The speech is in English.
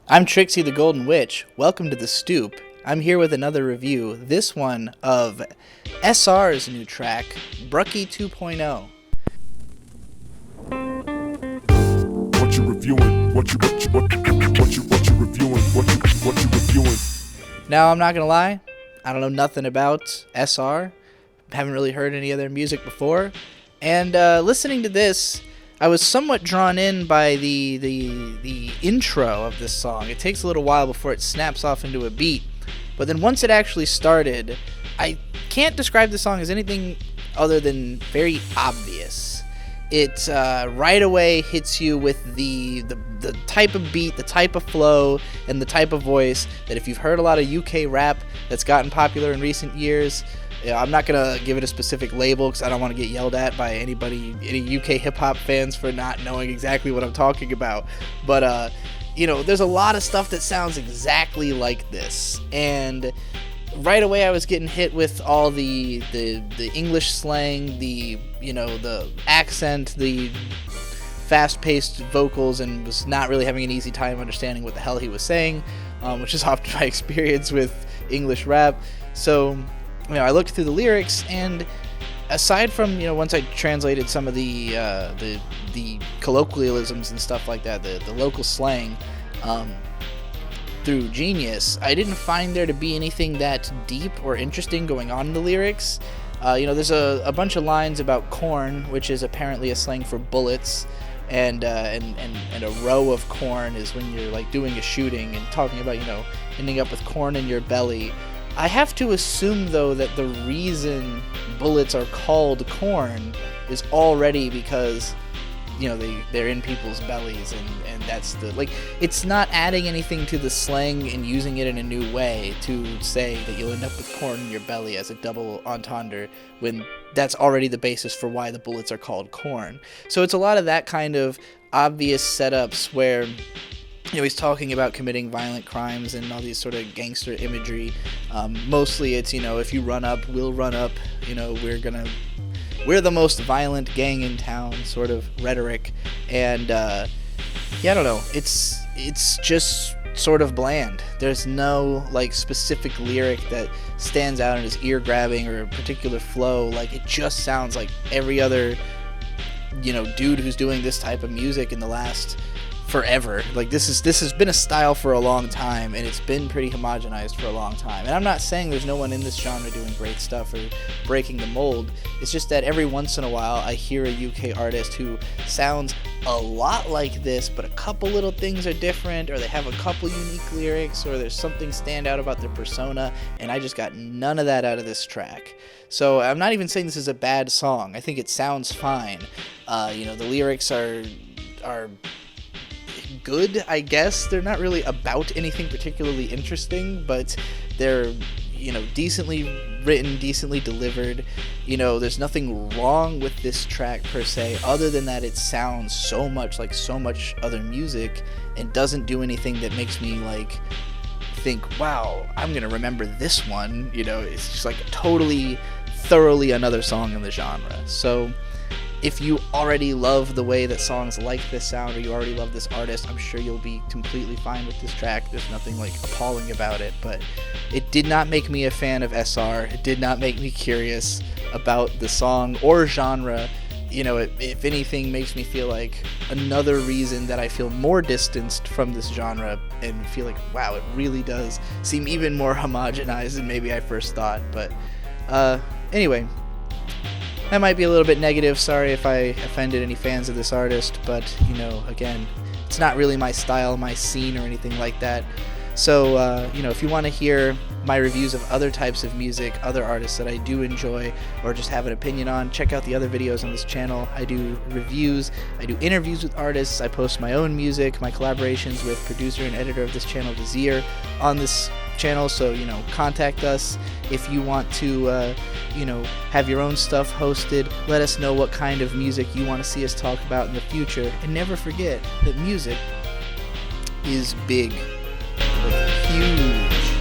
I'm Trixie the Golden Witch. Welcome to The Stoop. I'm here with another review, this one of SR's new track, Brucky 2.0. What you reviewing? What you reviewing? What you reviewing? Now, I'm not gonna lie, I don't know nothing about SR. Haven't really heard any of their music before. And listening to this, I was somewhat drawn in by the intro of this song. It takes a little while before it snaps off into a beat, but then once it actually started, I can't describe the song as anything other than very obvious. It right away hits you with the type of beat, the type of flow, and the type of voice that if you've heard a lot of UK rap that's gotten popular in recent years, I'm not going to give it a specific label because I don't want to get yelled at by any UK hip-hop fans for not knowing exactly what I'm talking about. But, there's a lot of stuff that sounds exactly like this. And right away I was getting hit with all the English slang, the accent, the fast-paced vocals, and was not really having an easy time understanding what the hell he was saying, which is often my experience with English rap. So I looked through the lyrics, and aside from once I translated some of the colloquialisms and stuff like that, the local slang through Genius, I didn't find there to be anything that deep or interesting going on in the lyrics. There's a bunch of lines about corn, which is apparently a slang for bullets, and a row of corn is when you're like doing a shooting and talking about ending up with corn in your belly. I have to assume, though, that the reason bullets are called corn is already because, they're in people's bellies, and that's it's not adding anything to the slang and using it in a new way to say that you'll end up with corn in your belly as a double entendre when that's already the basis for why the bullets are called corn. So it's a lot of that kind of obvious setups where he's talking about committing violent crimes and all these sort of gangster imagery. Mostly it's, if you run up, we'll run up, we're the most violent gang in town sort of rhetoric. And, I don't know. It's just sort of bland. There's no, specific lyric that stands out and is ear-grabbing or a particular flow. It just sounds like every other, dude who's doing this type of music in the last forever. This has been a style for a long time, and it's been pretty homogenized for a long time. And I'm not saying there's no one in this genre doing great stuff or breaking the mold. It's just that every once in a while I hear a UK artist who sounds a lot like this, but a couple little things are different, or they have a couple unique lyrics, or there's something stand out about their persona, and I just got none of that out of this track. So I'm not even saying this is a bad song. I think it sounds fine. The lyrics are good, I guess. They're not really about anything particularly interesting, but they're, decently written, decently delivered. There's nothing wrong with this track per se, other than that it sounds so much like so much other music and doesn't do anything that makes me think, wow, I'm gonna remember this one. It's just totally, thoroughly another song in the genre. So if you already love the way that songs like this sound, or you already love this artist, I'm sure you'll be completely fine with this track. There's nothing appalling about it, but it did not make me a fan of SR. It did not make me curious about the song or genre. It, if anything, makes me feel like another reason that I feel more distanced from this genre and feel like, wow, it really does seem even more homogenized than maybe I first thought. But anyway, that might be a little bit negative. Sorry if I offended any fans of this artist, but, again, it's not really my style, my scene, or anything like that. So, if you want to hear my reviews of other types of music, other artists that I do enjoy, or just have an opinion on, check out the other videos on this channel. I do reviews, I do interviews with artists, I post my own music, my collaborations with producer and editor of this channel, Vizier, on this channel. So, contact us if you want to, have your own stuff hosted. Let us know what kind of music you want to see us talk about in the future. And never forget that music is big, huge.